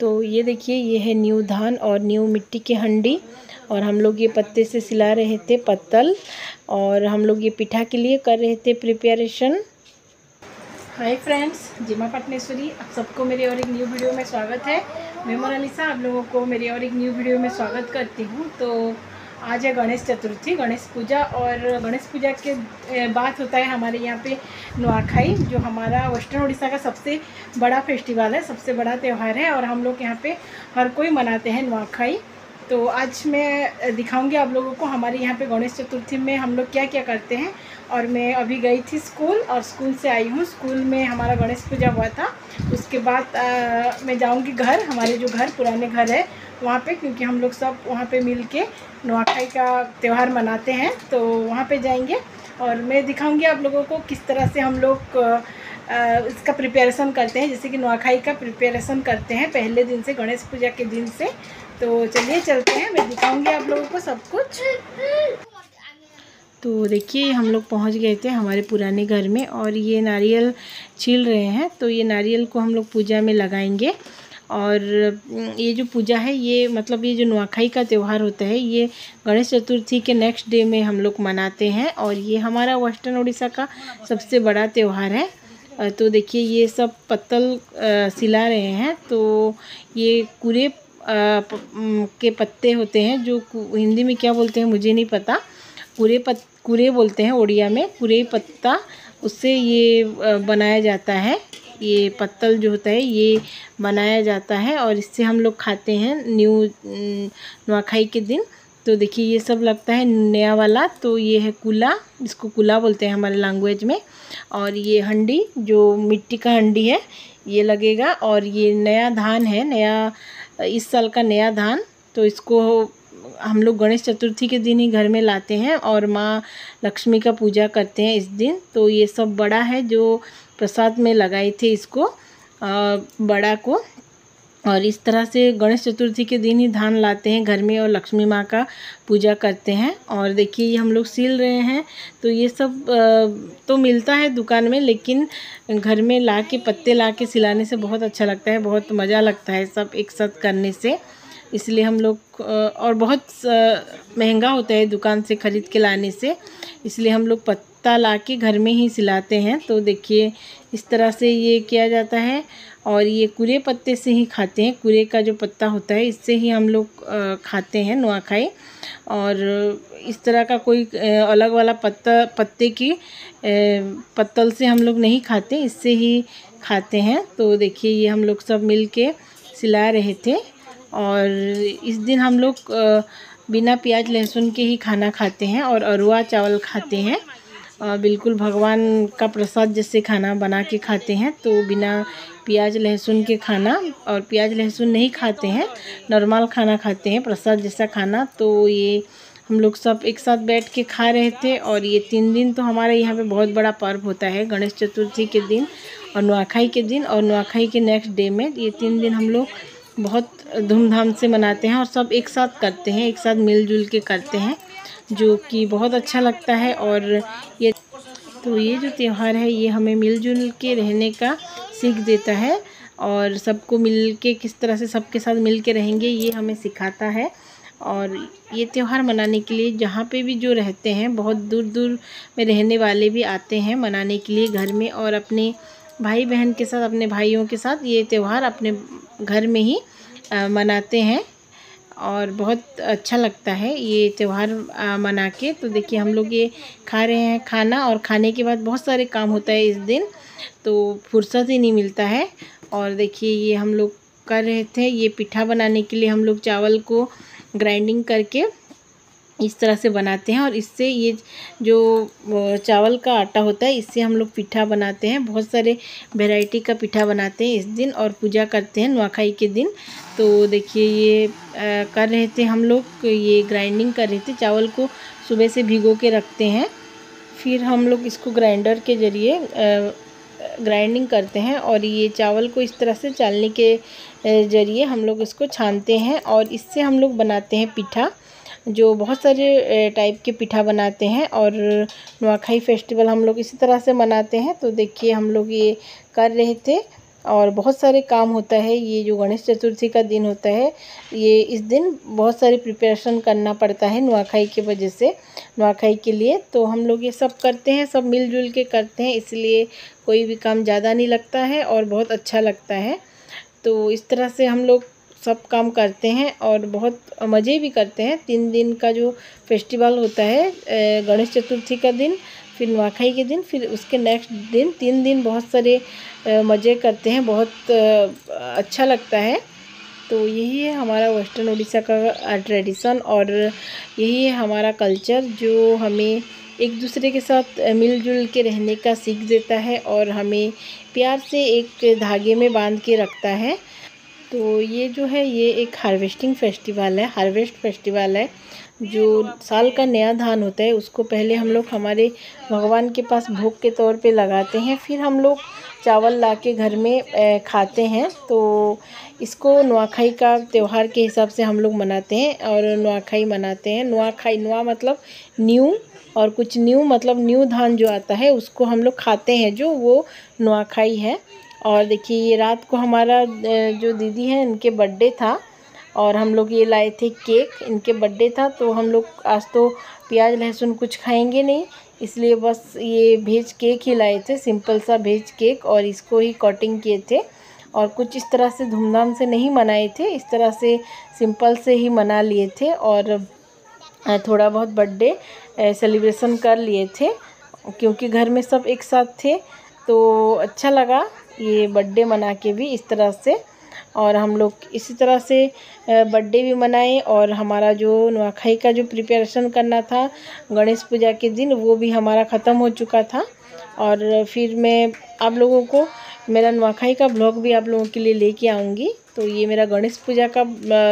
तो ये देखिए, ये है न्यू धान और न्यू मिट्टी की हंडी, और हम लोग ये पत्ते से सिला रहे थे पत्तल, और हम लोग ये पिठा के लिए कर रहे थे प्रिपरेशन। हाय फ्रेंड्स, जिमा पटनेश्वरी, आप सबको मेरे और एक न्यू वीडियो में स्वागत है। मैं मोनालिसा आप लोगों को मेरे और एक न्यू वीडियो में स्वागत करती हूँ। तो आज है गणेश चतुर्थी, गणेश पूजा, और गणेश पूजा के बाद होता है हमारे यहाँ पे नुआखाई, जो हमारा वेस्टर्न उड़ीसा का सबसे बड़ा फेस्टिवल है, सबसे बड़ा त्यौहार है, और हम लोग यहाँ पे हर कोई मनाते हैं नुआखाई। तो आज मैं दिखाऊंगी आप लोगों को हमारे यहाँ पे गणेश चतुर्थी में हम लोग क्या क्या करते हैं। और मैं अभी गई थी स्कूल, और स्कूल से आई हूँ। स्कूल में हमारा गणेश पूजा हुआ था, उसके बाद मैं जाऊँगी घर, हमारे जो घर पुराने घर है वहाँ पे, क्योंकि हम लोग सब वहाँ पे मिल के नुआखाई का त्यौहार मनाते हैं। तो वहाँ पे जाएंगे और मैं दिखाऊंगी आप लोगों को किस तरह से हम लोग इसका प्रिपरेशन करते हैं, जैसे कि नुआखाई का प्रिपरेशन करते हैं पहले दिन से, गणेश पूजा के दिन से। तो चलिए चलते हैं, मैं दिखाऊंगी आप लोगों को सब कुछ। तो देखिए, हम लोग पहुंच गए थे हमारे पुराने घर में, और ये नारियल छील रहे हैं। तो ये नारियल को हम लोग पूजा में लगाएंगे। और ये जो पूजा है, ये मतलब ये जो नुआखाई का त्यौहार होता है, ये गणेश चतुर्थी के नेक्स्ट डे में हम लोग मनाते हैं, और ये हमारा वेस्टर्न उड़ीसा का सबसे बड़ा त्यौहार है। तो देखिए, ये सब पत्तल सिला रहे हैं। तो ये कुरे के पत्ते होते हैं, जो हिंदी में क्या बोलते हैं मुझे नहीं पता, कुरे बोलते हैं उड़िया में, कुरे पत्ता, उससे ये बनाया जाता है। ये पत्तल जो होता है ये बनाया जाता है, और इससे हम लोग खाते हैं नुआखाई के दिन। तो देखिए, ये सब लगता है नया वाला। तो ये है कुला, इसको कुला बोलते हैं हमारे लैंग्वेज में। और ये हंडी, जो मिट्टी का हंडी है, ये लगेगा। और ये नया धान है, नया इस साल का नया धान। तो इसको हम लोग गणेश चतुर्थी के दिन ही घर में लाते हैं, और माँ लक्ष्मी का पूजा करते हैं इस दिन। तो ये सब बड़ा है जो प्रसाद में लगाए थे इसको, बड़ा को। और इस तरह से गणेश चतुर्थी के दिन ही धान लाते हैं घर में, और लक्ष्मी माँ का पूजा करते हैं। और देखिए, ये हम लोग सिल रहे हैं। तो ये सब तो मिलता है दुकान में, लेकिन घर में ला के, पत्ते ला के सिलाने से बहुत अच्छा लगता है, बहुत मज़ा लगता है सब एक साथ करने से। इसलिए हम लोग, और बहुत महंगा होता है दुकान से ख़रीद के लाने से, इसलिए हम लोग पत्ता ला के घर में ही सिलाते हैं। तो देखिए, इस तरह से ये किया जाता है। और ये कुरे पत्ते से ही खाते हैं, कुरे का जो पत्ता होता है, इससे ही हम लोग खाते हैं नुआखाई। और इस तरह का कोई अलग वाला पत्ते की पत्तल से हम लोग नहीं खाते, इससे ही खाते हैं। तो देखिए, ये हम लोग सब मिल के सिला रहे थे। और इस दिन हम लोग बिना प्याज लहसुन के ही खाना खाते हैं, और अरुआ चावल खाते हैं, बिल्कुल भगवान का प्रसाद जैसे खाना बना के खाते हैं। तो बिना प्याज लहसुन के खाना, और प्याज लहसुन नहीं खाते हैं, नॉर्मल खाना खाते हैं, प्रसाद जैसा खाना। तो ये हम लोग सब एक साथ बैठ के खा रहे थे। और ये 3 दिन तो हमारे यहाँ पे बहुत बड़ा पर्व होता है, गणेश चतुर्थी के दिन और नुआखाई के दिन, और नुआखाई के नेक्स्ट डे में। ये 3 दिन हम लोग बहुत धूमधाम से मनाते हैं, और सब एक साथ करते हैं, एक साथ मिलजुल के करते हैं, जो कि बहुत अच्छा लगता है। और ये जो त्यौहार है, ये हमें मिलजुल के रहने का सीख देता है, और सबको मिल के किस तरह से सबके साथ मिल के रहेंगे, ये हमें सिखाता है। और ये त्यौहार मनाने के लिए जहाँ पे भी जो रहते हैं, बहुत दूर दूर में रहने वाले भी आते हैं मनाने के लिए घर में, और अपने भाई बहन के साथ, अपने भाइयों के साथ ये त्यौहार अपने घर में ही मनाते हैं। और बहुत अच्छा लगता है ये त्यौहार मना के। तो देखिए, हम लोग ये खा रहे हैं खाना, और खाने के बाद बहुत सारे काम होता है इस दिन, तो फुर्सत ही नहीं मिलता है। और देखिए, ये हम लोग कर रहे थे, ये पिठा बनाने के लिए हम लोग चावल को ग्राइंडिंग करके इस तरह से बनाते हैं, और इससे ये जो चावल का आटा होता है, इससे हम लोग पिठा बनाते हैं। बहुत सारे वैरायटी का पिठा बनाते हैं इस दिन, और पूजा करते हैं नुआखाई के दिन। तो देखिए, ये कर रहे थे हम लोग, ये ग्राइंडिंग कर रहे थे, चावल को सुबह से भिगो के रखते हैं, फिर हम लोग इसको ग्राइंडर के ज़रिए ग्राइंडिंग करते हैं। और ये चावल को इस तरह से चालने के ज़रिए हम लोग इसको छानते हैं, और इससे हम लोग बनाते हैं पिठा, जो बहुत सारे टाइप के पिठा बनाते हैं। और नुआखाई फेस्टिवल हम लोग इसी तरह से मनाते हैं। तो देखिए, हम लोग ये कर रहे थे, और बहुत सारे काम होता है। ये जो गणेश चतुर्थी का दिन होता है, ये इस दिन बहुत सारी प्रिपरेशन करना पड़ता है नुआखाई की वजह से, नुआखाई के लिए। तो हम लोग ये सब करते हैं, सब मिलजुल के करते हैं, इसलिए कोई भी काम ज़्यादा नहीं लगता है और बहुत अच्छा लगता है। तो इस तरह से हम लोग सब काम करते हैं और बहुत मज़े भी करते हैं। 3 दिन का जो फेस्टिवल होता है, गणेश चतुर्थी का दिन, फिर नुआखाई के दिन, फिर उसके नेक्स्ट दिन, 3 दिन बहुत सारे मज़े करते हैं, बहुत अच्छा लगता है। तो यही है हमारा वेस्टर्न उड़ीसा का ट्रेडिशन और यही है हमारा कल्चर, जो हमें एक दूसरे के साथ मिलजुल के रहने का सीख देता है और हमें प्यार से एक धागे में बांध के रखता है। तो ये जो है, ये एक हार्वेस्टिंग फेस्टिवल है, हार्वेस्ट फेस्टिवल है। जो साल का नया धान होता है, उसको पहले हम लोग हमारे भगवान के पास भोग के तौर पे लगाते हैं, फिर हम लोग चावल ला के घर में खाते हैं। तो इसको नुआखाई का त्यौहार के हिसाब से हम लोग मनाते हैं और नुआखाई मनाते हैं। नुआखाई, नुआ मतलब न्यू और कुछ न्यू मतलब न्यू धान जो आता है उसको हम लोग खाते हैं, जो वो नुआखाई है। और देखिए, ये रात को हमारा जो दीदी है, इनके बर्थडे था और हम लोग ये लाए थे केक, इनके बर्थडे था। तो हम लोग आज तो प्याज लहसुन कुछ खाएंगे नहीं, इसलिए बस ये भेज केक ही लाए थे, सिंपल सा भेज केक, और इसको ही कटिंग किए थे। और कुछ इस तरह से धूमधाम से नहीं मनाए थे, इस तरह से सिंपल से ही मना लिए थे और थोड़ा बहुत बर्थडे सेलिब्रेशन कर लिए थे, क्योंकि घर में सब एक साथ थे। तो अच्छा लगा ये बर्थडे मना के भी इस तरह से। और हम लोग इसी तरह से बर्थडे भी मनाए और हमारा जो नुआखाई का जो प्रिपरेशन करना था गणेश पूजा के दिन, वो भी हमारा ख़त्म हो चुका था। और फिर मैं आप लोगों को मेरा नुआखाई का ब्लॉग भी आप लोगों के लिए लेके आऊँगी। तो ये मेरा गणेश पूजा का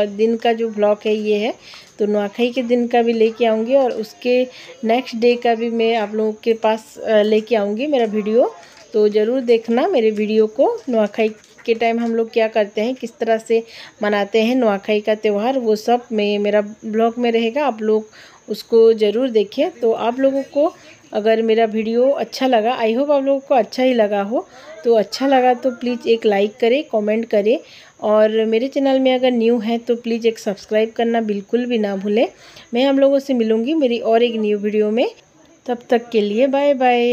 दिन का जो ब्लॉग है ये है, तो नुआखाई के दिन का भी लेके आऊँगी और उसके नेक्स्ट डे का भी मैं आप लोगों के पास लेके आऊँगी मेरा वीडियो। तो ज़रूर देखना मेरे वीडियो को। नुआखाई के टाइम हम लोग क्या करते हैं, किस तरह से मनाते हैं नुआखाई का त्यौहार, वो सब मेरा ब्लॉग में रहेगा, आप लोग उसको ज़रूर देखें। तो आप लोगों को अगर मेरा वीडियो अच्छा लगा, आई होप आप लोगों को अच्छा ही लगा हो, तो अच्छा लगा तो प्लीज़ एक लाइक करें, कमेंट करें, और मेरे चैनल में अगर न्यू है तो प्लीज़ एक सब्सक्राइब करना बिल्कुल भी ना भूलें। मैं हम लोगों से मिलूँगी मेरी और एक न्यू वीडियो में, तब तक के लिए बाय बाय।